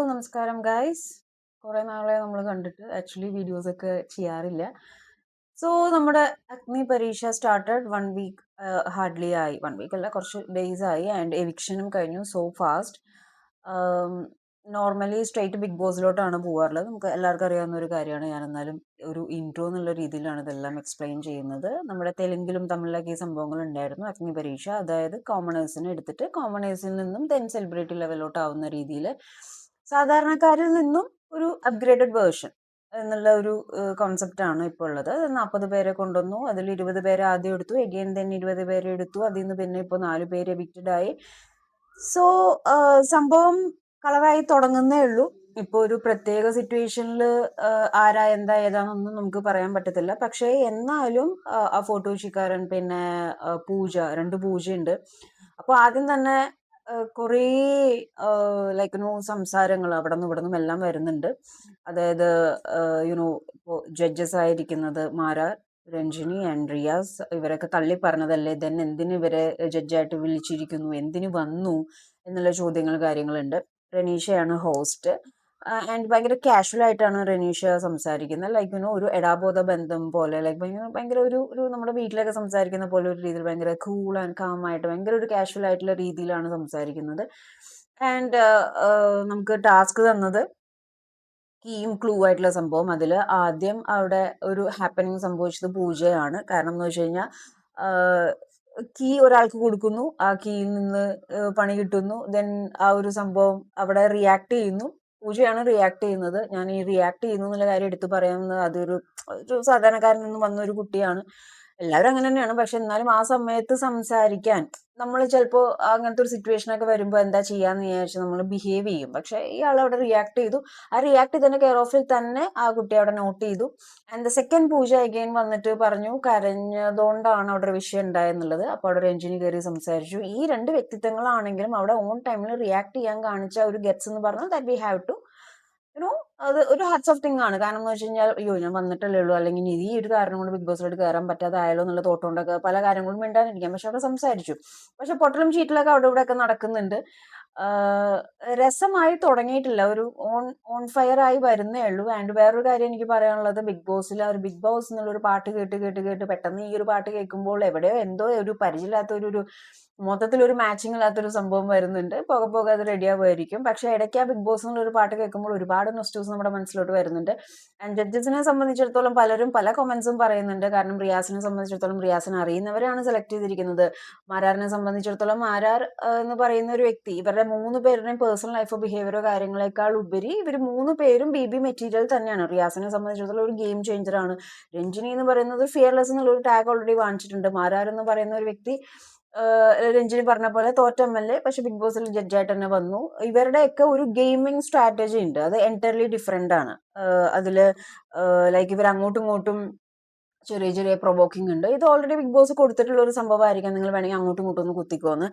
നമസ്കാരം ഗൈസ്. കുറേ നാളെ നമ്മൾ കണ്ടിട്ട് ആക്ച്വലി വീഡിയോസ് ഒക്കെ ചെയ്യാറില്ല. സോ നമ്മുടെ അഗ്നി പരീക്ഷ സ്റ്റാർട്ടഡ് 1 വീക്ക് ഹാർഡ്ലി ആയി. 1 വീക്ക് അല്ല, കുറച്ച് ഡേയ്സ് ആയി. ആൻഡ് എവിക്ഷനും കഴിഞ്ഞു so fast. Normally straight big ബോസിലോട്ടാണ് പോകാറുള്ളത്. നമുക്ക് എല്ലാവർക്കും അറിയാവുന്ന ഒരു കാര്യമാണ്. ഞാൻ എന്നാലും ഒരു ഇൻട്രോ എന്നുള്ള രീതിയിലാണ് ഇതെല്ലാം എക്സ്പ്ലെയിൻ ചെയ്യുന്നത്. നമ്മുടെ തെലുങ്കിലും തമിഴിലൊക്കെ ഈ സംഭവങ്ങൾ ഉണ്ടായിരുന്നു. അഗ്നി പരീക്ഷ, അതായത് കോമണേഴ്സിനെ എടുത്തിട്ട് കോമണേഴ്സിൽ നിന്നും സെലിബ്രിറ്റി ലെവലോട്ട് ആവുന്ന രീതിയിൽ സാധാരണക്കാരിൽ നിന്നും ഒരു അപ്ഗ്രേഡഡ് വേർഷൻ എന്നുള്ള ഒരു കോൺസെപ്റ്റ് ആണ് ഇപ്പോൾ ഉള്ളത്. 40 പേരെ കൊണ്ടുവന്നു. അതിൽ 20 പേരെ ആദ്യം എടുത്തു, എഗെയിൻ 20 പേരെ എടുത്തു. അതിൽ നിന്ന് പിന്നെ ഇപ്പോൾ 4 പേര് എവിക്റ്റഡ് ആയി. സോ സംഭവം കളറായി തുടങ്ങുന്നേ ഉള്ളൂ. ഇപ്പോൾ ഒരു പ്രത്യേക സിറ്റുവേഷനിൽ ആരാ എന്താ ഏതാണെന്നൊന്നും നമുക്ക് പറയാൻ പറ്റത്തില്ല. പക്ഷേ എന്നാലും ആ ഫോട്ടോഷിക്കാരൻ, പിന്നെ പൂജ, 2 പൂജയുണ്ട്. അപ്പോൾ ആദ്യം തന്നെ കുറേ ലൈക്ക് സംസാരങ്ങൾ അവിടെ നിന്നും ഇവിടെ നിന്നും എല്ലാം വരുന്നുണ്ട്. അതായത് ഇപ്പോൾ ജഡ്ജസ് ആയിരിക്കുന്നത് മാരാർ, രഞ്ജിനി ആൻഡ് റിയാസ്, ഇവരൊക്കെ തള്ളി പറഞ്ഞതല്ലേ, ദെൻ എന്തിന് ഇവരെ ജഡ്ജായിട്ട് വിളിച്ചിരിക്കുന്നു, എന്തിന് വന്നു എന്നുള്ള ചോദ്യങ്ങൾ കാര്യങ്ങളുണ്ട്. റനീഷയാണ് ഹോസ്റ്റ്. ആൻഡ് ഭയങ്കര കാഷ്വൽ ആയിട്ടാണ് റനീഷ സംസാരിക്കുന്നത്. ലൈക്ക് ഒരു എടാബോധ ബന്ധം പോലെ, ലൈക്ക് ഭയങ്കര ഒരു നമ്മുടെ വീട്ടിലൊക്കെ സംസാരിക്കുന്ന പോലെ ഒരു രീതിയിൽ ഭയങ്കര കൂൾ ആൻഡ് കാം ആയിട്ട് ഭയങ്കര ഒരു കാഷ്വൽ ആയിട്ടുള്ള രീതിയിലാണ് സംസാരിക്കുന്നത്. ആൻഡ് നമുക്ക് ടാസ്ക് തന്നത് കീയും ക്ലൂ ആയിട്ടുള്ള സംഭവം. അതിൽ ആദ്യം അവിടെ ഒരു ഹാപ്പനിങ് സംഭവിച്ചത് പൂജയാണ്. കാരണം എന്ന് വെച്ച് കഴിഞ്ഞാൽ കീ ഒരാൾക്ക് കൊടുക്കുന്നു, ആ കീയിൽ നിന്ന് പണി കിട്ടുന്നു. ദെൻ ആ ഒരു സംഭവം അവിടെ റിയാക്ട് ചെയ്യുന്നു. പൂജയാണ് റിയാക്ട് ചെയ്യുന്നത്. ഞാൻ ഈ റിയാക്ട് ചെയ്യുന്നു എന്നുള്ള കാര്യം എടുത്തു പറയാമെന്ന്, അതൊരു സാധാരണക്കാരിൽ നിന്ന് വന്ന ഒരു കുട്ടിയാണ്. എല്ലാവരും അങ്ങനെ തന്നെയാണ്. പക്ഷെ എന്നാലും ആ സമയത്ത് സംസാരിക്കാൻ നമ്മൾ ചിലപ്പോൾ അങ്ങനത്തെ ഒരു സിറ്റുവേഷൻ ഒക്കെ വരുമ്പോൾ എന്താ ചെയ്യാന്ന് വിചാരിച്ച് നമ്മൾ ബിഹേവ് ചെയ്യും. പക്ഷെ ഇയാൾ അവിടെ റിയാക്ട് ചെയ്തു. ആ റിയാക്ട് ചെയ്തതിന്റെ കെയർ ഓഫിൽ തന്നെ ആ കുട്ടി അവിടെ നോട്ട് ചെയ്തു. And the second Pooja again വന്നിട്ട് പറഞ്ഞു കരഞ്ഞതുകൊണ്ടാണ് അവിടെ ഒരു വിഷയം ഉണ്ടായെന്നുള്ളത്. അപ്പോൾ അവിടെ രഞ്ജിനി കയറി സംസാരിച്ചു. ഈ 2 വ്യക്തിത്വങ്ങളാണെങ്കിലും അവിടെ ഓൺ ടൈമിൽ റിയാക്ട് ചെയ്യാൻ കാണിച്ച ഒരു ഗെറ്റ്സ് എന്ന് പറഞ്ഞാൽ ദാറ്റ് വി ഹാവ് ടു അത് ഒരു ഹാറ്റ്സ് ഓഫ് തിങ് ആണ്. കാരണം എന്ന് വെച്ച് കഴിഞ്ഞാൽ അയ്യോ ഞാൻ വന്നിട്ടല്ലേ ഉള്ളൂ, അല്ലെങ്കിൽ ഈ ഒരു കാരണം കൊണ്ട് ബിഗ് ബോസിലോട്ട് കയറാൻ പറ്റാതായാലോ എന്നുള്ള തോട്ടുകൊണ്ടൊക്കെ പല കാര്യങ്ങളും മിണ്ടാതിരിക്കാം. പക്ഷെ അവിടെ സംസാരിച്ചു. പക്ഷെ പൊട്ടലും ചീറ്റലൊക്കെ അവിടെ ഇവിടെ ഒക്കെ നടക്കുന്നുണ്ട്. രസമായി തുടങ്ങിയിട്ടില്ല, ഒരു ഓൺ ഓൺ ഫയർ ആയി വരുന്നേ ഉള്ളൂ. ആൻഡ് വേറൊരു കാര്യം എനിക്ക് പറയാനുള്ളത്, ബിഗ് ബോസിൽ ആ ഒരു ബിഗ് ബോസ് എന്നുള്ള ഒരു പാട്ട് കേട്ട് കേട്ട് കേട്ട് പെട്ടെന്ന് ഈ ഒരു പാട്ട് കേൾക്കുമ്പോൾ എവിടെയോ എന്തോ ഒരു പരിചയമില്ലാത്ത ഒരു മൊത്തത്തിലൊരു മാച്ചിങ് ഇല്ലാത്തൊരു സംഭവം വരുന്നുണ്ട്. പോകെ പോകെ അത് റെഡി ആവുമായിരിക്കും. പക്ഷെ ഇടയ്ക്ക് ആ ബിഗ് ബോസ് എന്നുള്ള ഒരു പാട്ട് കേൾക്കുമ്പോൾ ഒരുപാട് നൊസ്റ്റൂസ് നമ്മുടെ മനസ്സിലോട്ട് വരുന്നുണ്ട്. ആൻഡ് ജഡ്ജസിനെ സംബന്ധിച്ചിടത്തോളം പലരും പല കമന്റ്സും പറയുന്നുണ്ട്. കാരണം റിയാസിനെ സംബന്ധിച്ചിടത്തോളം റിയാസിനെ അറിയുന്നവരാണ് സെലക്ട് ചെയ്തിരിക്കുന്നത്. മാരാറിനെ സംബന്ധിച്ചിടത്തോളം മാരാർ എന്ന് പറയുന്ന ഒരു വ്യക്തി, ഇവരുടെ 3 പേരുടെയും പേഴ്സണൽ ലൈഫോ ബിഹേവിയറോ കാര്യങ്ങളെക്കാൾ ഉപരി ഇവർ 3 പേരും ബി മെറ്റീരിയൽ തന്നെയാണ്. റിയാസിനെ സംബന്ധിച്ചിടത്തോളം ഒരു ഗെയിം ചേഞ്ചർ ആണ്. രഞ്ജിനി എന്ന് പറയുന്നത് ഫിയർലെസ് എന്നുള്ള ഒരു ടാഗ് ഓൾറെഡി വാങ്ങിച്ചിട്ടുണ്ട്. മാരാർ എന്ന് പറയുന്ന ഒരു വ്യക്തി രഞ്ജിനി പറഞ്ഞ പോലെ തോറ്റ MLA, പക്ഷെ ബിഗ് ബോസിൽ ജഡ്ജായിട്ട് തന്നെ വന്നു. ഇവരുടെയൊക്കെ ഒരു ഗെയിമിംഗ് സ്ട്രാറ്റജി ഉണ്ട്, അത് എൻറ്റയർലി ഡിഫറെന്റ് ആണ്. അതില് ലൈക്ക് ഇവർ അങ്ങോട്ടും ഇങ്ങോട്ടും ചെറിയ ചെറിയ പ്രൊവോക്കിംഗ് ഉണ്ട്. ഇത് ഓൾറെഡി ബിഗ് ബോസ് കൊടുത്തിട്ടുള്ള ഒരു സംഭവമായിരിക്കാം. നിങ്ങൾ വേണമെങ്കിൽ അങ്ങോട്ടും ഇങ്ങോട്ടും ഒന്ന് കുത്തിക്കോന്ന്.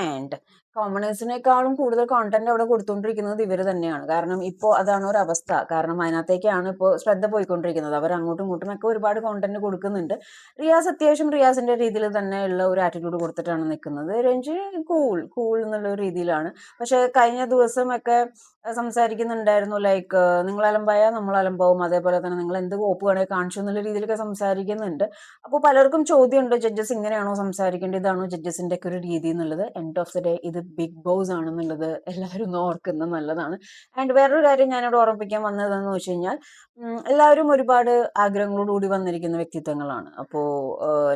ആൻഡ് കോമണേഴ്സിനേക്കാളും കൂടുതൽ കോണ്ടന്റ് അവിടെ കൊടുത്തുകൊണ്ടിരിക്കുന്നത് ഇവർ തന്നെയാണ്. കാരണം ഇപ്പോൾ അതാണ് ഒരു അവസ്ഥ. കാരണം അതിനകത്തേക്കാണ് ഇപ്പോൾ ശ്രദ്ധ പോയിക്കൊണ്ടിരിക്കുന്നത്. അവർ അങ്ങോട്ടും ഇങ്ങോട്ടും ഒക്കെ ഒരുപാട് കോണ്ടന്റ് കൊടുക്കുന്നുണ്ട്. റിയാസ് അത്യാവശ്യം റിയാസിന്റെ രീതിയിൽ തന്നെയുള്ള ഒരു ആറ്റിറ്റ്യൂഡ് കൊടുത്തിട്ടാണ് നിൽക്കുന്നത്. രഞ്ജിനി കൂൾ കൂൾ എന്നുള്ള ഒരു രീതിയിലാണ്. പക്ഷെ കഴിഞ്ഞ ദിവസമൊക്കെ സംസാരിക്കുന്നുണ്ടായിരുന്നു, ലൈക്ക് നിങ്ങൾ അലമ്പായ നമ്മൾ അലമ്പാവും, അതേപോലെ തന്നെ നിങ്ങൾ എന്ത് കോപ്പ് വേണേൽ കാണിച്ചു എന്നുള്ള രീതിയിലൊക്കെ സംസാരിക്കുന്നുണ്ട്. അപ്പോൾ പലർക്കും ചോദ്യമുണ്ട്, ജഡ്ജസ് ഇങ്ങനെയാണോ സംസാരിക്കേണ്ടത്, ഇതാണോ ജഡ്ജസിന്റെ ഒക്കെ ഒരു രീതി എന്നുള്ളത്. എൻഡ് ഓഫ് ദ ഡേ ഇത് ബിഗ് ബോസ് ആണെന്നുള്ളത് എല്ലാവരും ഒന്ന് ഓർക്കുന്നത് നല്ലതാണ്. ആൻഡ് വേറൊരു കാര്യം ഞാനിവിടെ ഓർമ്മിപ്പിക്കാൻ വന്നതെന്ന് വെച്ച് കഴിഞ്ഞാൽ എല്ലാവരും ഒരുപാട് ആഗ്രഹങ്ങളോടുകൂടി വന്നിരിക്കുന്ന വ്യക്തിത്വങ്ങളാണ്. അപ്പോൾ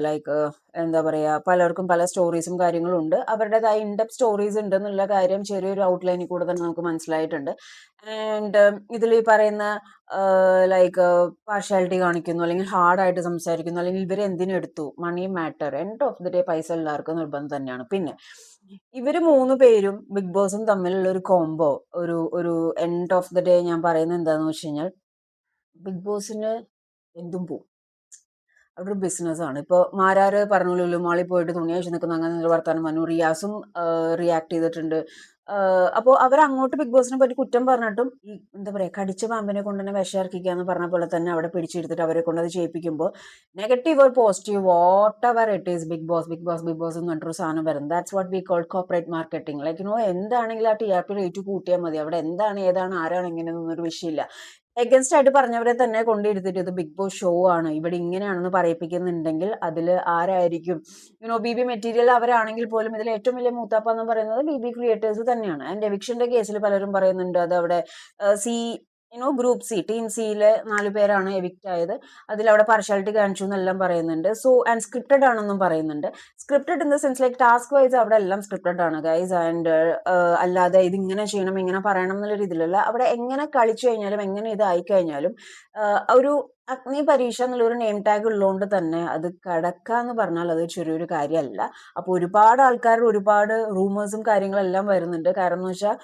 ലൈക്ക് എന്താ പറയുക, പലർക്കും പല സ്റ്റോറീസും കാര്യങ്ങളും ഉണ്ട്. അവരുടേതായ ഇൻഡെപ്ത് സ്റ്റോറീസ് ഉണ്ടെന്നുള്ള കാര്യം ചെറിയൊരു ഔട്ട്ലൈനിൽ കൂടെ തന്നെ നമുക്ക് മനസ്സിലായിട്ടുണ്ട്. ആൻഡ് ഇതിൽ ഈ പറയുന്ന ലൈക്ക് പാർഷ്യാലിറ്റി കാണിക്കുന്നു, അല്ലെങ്കിൽ ഹാർഡായിട്ട് സംസാരിക്കുന്നു, അല്ലെങ്കിൽ ഇവരെ എന്തിനെടുത്തു, money matter, end of the day പൈസ എല്ലാവർക്കും നിർബന്ധം തന്നെയാണ്. പിന്നെ ഇവര് 3 പേരും ബിഗ് ബോസും തമ്മിലുള്ള ഒരു കോംബോ, ഒരു ഒരു എൻഡ് ഓഫ് ദി ഡേ ഞാൻ പറയുന്നത് എന്താന്ന് വെച്ച് കഴിഞ്ഞാൽ ബിഗ് ബോസിന് എന്തും പോവും. അവിടെ ഒരു ബിസിനസ്സാണ്. ഇപ്പോൾ മാരാര് പറഞ്ഞു ലുലു മാളിൽ പോയിട്ട് തുണി അഴിച്ച് നിൽക്കുന്ന അങ്ങനെ ഒരു വർത്താനം പറഞ്ഞു. റിയാസും റിയാക്ട് ചെയ്തിട്ടുണ്ട്. അപ്പോൾ അവർ അങ്ങോട്ട് ബിഗ് ബോസിനെ പറ്റി കുറ്റം പറഞ്ഞിട്ടും ഈ എന്താ പറയാ കടിച്ച പാമ്പിനെ കൊണ്ട് തന്നെ വിഷയിറക്കിക്കുക എന്ന് പറഞ്ഞ പോലെ തന്നെ അവിടെ പിടിച്ചെടുത്തിട്ട് അവരെ കൊണ്ട് അത് ചെയ്യിപ്പിക്കുമ്പോൾ negative or positive whatever it is big boss big boss big boss എന്ന് പറഞ്ഞൊരു സാധനം വരും. That's what we call corporate marketing. Like എന്താണെങ്കിലും ആ TRP റേറ്റ് കൂട്ടിയാൽ മതി. അവിടെ എന്താണ് ഏതാണ് ആരാണ് എങ്ങനെയെന്നൊരു വിഷയമില്ല. എഗൻസ്റ്റ് ആയിട്ട് പറഞ്ഞവരെ തന്നെ കൊണ്ടിരുത്തിട്ട് ഇത് ബിഗ് ബോസ് ഷോ ആണ് ഇവിടെ ഇങ്ങനെയാണെന്ന് പറയിപ്പിക്കുന്നുണ്ടെങ്കിൽ അതിൽ ആരായിരിക്കും BB മെറ്റീരിയൽ അവരാണെങ്കിൽ പോലും ഇതിൽ ഏറ്റവും വലിയ മൂത്താപ്പ എന്ന് പറയുന്നത് BB ക്രിയേറ്റേഴ്സ് തന്നെയാണ്. ആൻഡ് എവിക്ഷന്റെ കേസിൽ പലരും പറയുന്നുണ്ട് അത് അവിടെ സി ഗ്രൂപ്പ് സി ടീം സിയിലെ 4 പേരാണ് എവിക്റ്റ് ആയത്. അതിലവിടെ പാർഷ്യാലിറ്റി കാണിച്ചു എന്നെല്ലാം പറയുന്നുണ്ട്. സോ ആൻഡ് സ്ക്രിപ്റ്റഡ് ആണെന്നും പറയുന്നുണ്ട്. Scripted in the sense like task wise അവിടെ എല്ലാം സ്ക്രിപ്റ്റഡ് ആണ് ഗൈസ്. ആൻഡ് അല്ലാതെ ഇത് ഇങ്ങനെ ചെയ്യണം ഇങ്ങനെ പറയണം എന്നുള്ള രീതിയിലല്ല. അവിടെ എങ്ങനെ കളിച്ചു കഴിഞ്ഞാലും എങ്ങനെ ഇതായി കഴിഞ്ഞാലും ഒരു അഗ്നി പരീക്ഷ എന്നുള്ള ഒരു നെയിം ടാഗ് ഉള്ളതുകൊണ്ട് തന്നെ അത് കടക്കുക എന്ന് പറഞ്ഞാൽ അത് ചെറിയൊരു കാര്യമല്ല. അപ്പോൾ ഒരുപാട് ആൾക്കാരുടെ ഒരുപാട് റൂമേഴ്സും കാര്യങ്ങളെല്ലാം വരുന്നുണ്ട്. കാരണം എന്ന് വെച്ചാൽ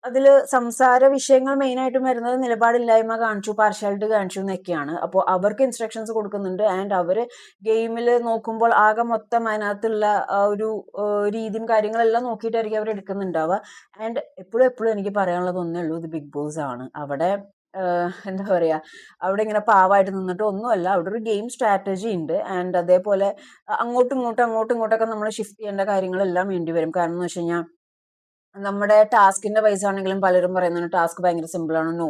അതില് സംസാര വിഷയങ്ങൾ മെയിൻ ആയിട്ടും വരുന്നത് നിലപാടില്ലായ്മ കാണിച്ചു, പാർഷ്യാലിറ്റി കാണിച്ചു എന്നൊക്കെയാണ്. അപ്പോൾ അവർക്ക് ഇൻസ്ട്രക്ഷൻസ് കൊടുക്കുന്നുണ്ട്. ആൻഡ് അവര് ഗെയിമിൽ നോക്കുമ്പോൾ ആകെ മൊത്തം അതിനകത്തുള്ള ആ ഒരു രീതിയും കാര്യങ്ങളെല്ലാം നോക്കിയിട്ടായിരിക്കും അവർ എടുക്കുന്നുണ്ടാവുക. ആൻഡ് എപ്പോഴും എപ്പോഴും എനിക്ക് പറയാനുള്ളത് ഒന്നേ ഉള്ളൂ, ഇത് ബിഗ് ബോസ് ആണ്. അവിടെ എന്താ പറയാ അവിടെ ഇങ്ങനെ പാവായിട്ട് നിന്നിട്ട് ഒന്നുമല്ല. അവിടെ ഒരു ഗെയിം സ്ട്രാറ്റജി ഉണ്ട്. ആൻഡ് അതേപോലെ അങ്ങോട്ടും ഇങ്ങോട്ടൊക്കെ നമ്മൾ ഷിഫ്റ്റ് ചെയ്യേണ്ട കാര്യങ്ങളെല്ലാം വേണ്ടി വരും. കാരണം എന്ന് വെച്ച് കഴിഞ്ഞാൽ നമ്മുടെ ടാസ്കിന്റെ പൈസ ആണെങ്കിലും പലരും പറയുന്നുണ്ട് ടാസ്ക് ഭയങ്കര സിമ്പിൾ ആണ്. നോ,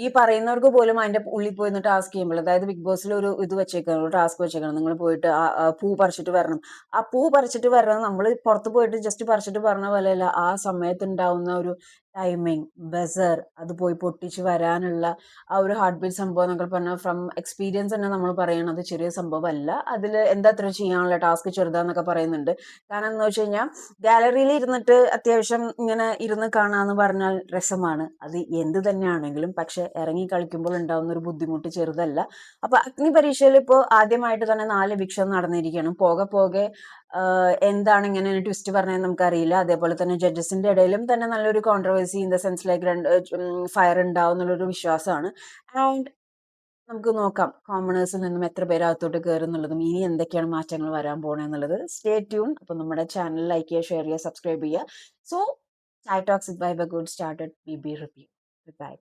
ഈ പറയുന്നവർക്ക് പോലും അതിന്റെ ഉള്ളിൽ പോയി ടാസ്ക് ചെയ്യുമ്പോൾ, അതായത് ബിഗ് ബോസിൽ ഒരു ഇത് വെച്ചേക്കണം, ഒരു ടാസ്ക് വെച്ചേക്കണം, നിങ്ങൾ പോയിട്ട് ആ പൂ പറിച്ചിട്ട് വരണം. ആ പൂ പറിച്ചിട്ട് വരണം നമ്മൾ പുറത്ത് പോയിട്ട് ജസ്റ്റ് പറിച്ചിട്ട് പറഞ്ഞ പോലെയല്ല. ആ സമയത്ത് ഉണ്ടാവുന്ന ഒരു ടൈമിങ്, ബസർ, അത് പോയി പൊട്ടിച്ച് വരാനുള്ള ആ ഒരു ഹാർട്ട് ബീറ്റ് സംഭവം എന്നൊക്കെ പറഞ്ഞാൽ ഫ്രം എക്സ്പീരിയൻസ് തന്നെ നമ്മൾ പറയണത് ചെറിയ സംഭവമല്ല. അതിൽ എന്താ അത്ര ചെയ്യാനുള്ള ടാസ്ക് ചെറുതാന്നൊക്കെ പറയുന്നുണ്ട്. കാരണം എന്ന് വെച്ച് കഴിഞ്ഞാൽ ഗാലറിയിൽ ഇരുന്നിട്ട് അത്യാവശ്യം ഇങ്ങനെ ഇരുന്ന് കാണാന്ന് പറഞ്ഞാൽ രസമാണ്. അത് എന്ത് തന്നെയാണെങ്കിലും പക്ഷെ ഇറങ്ങി കളിക്കുമ്പോൾ ഉണ്ടാവുന്ന ഒരു ബുദ്ധിമുട്ട് ചെറുതല്ല. അപ്പൊ അഗ്നി പരീക്ഷയിൽ ഇപ്പോൾ ആദ്യമായിട്ട് തന്നെ 4 എവിക്ഷൻ നടന്നിരിക്കുകയാണ്. പോകെ പോകെ എന്താണ് ഇങ്ങനെ ട്വിസ്റ്റ് പറഞ്ഞതെന്ന് നമുക്കറിയില്ല. അതേപോലെ തന്നെ ജഡ്ജസിന്റെ ഇടയിലും തന്നെ നല്ലൊരു controversy in the sense like fire ഉണ്ടാവും എന്നുള്ളൊരു വിശ്വാസമാണ്. ആൻഡ് നമുക്ക് നോക്കാം കോമണേഴ്സിൽ നിന്നും എത്ര പേര് അകത്തോട്ട് കയറും എന്നുള്ളതും ഇനി എന്തൊക്കെയാണ് മാറ്റങ്ങൾ വരാൻ പോണെന്നുള്ളത്. Stay tune. അപ്പം നമ്മുടെ ചാനൽ ലൈക്ക് ചെയ്യുക, ഷെയർ ചെയ്യുക, സബ്സ്ക്രൈബ് ചെയ്യുക. So chai talks bye bye good started BB review. By.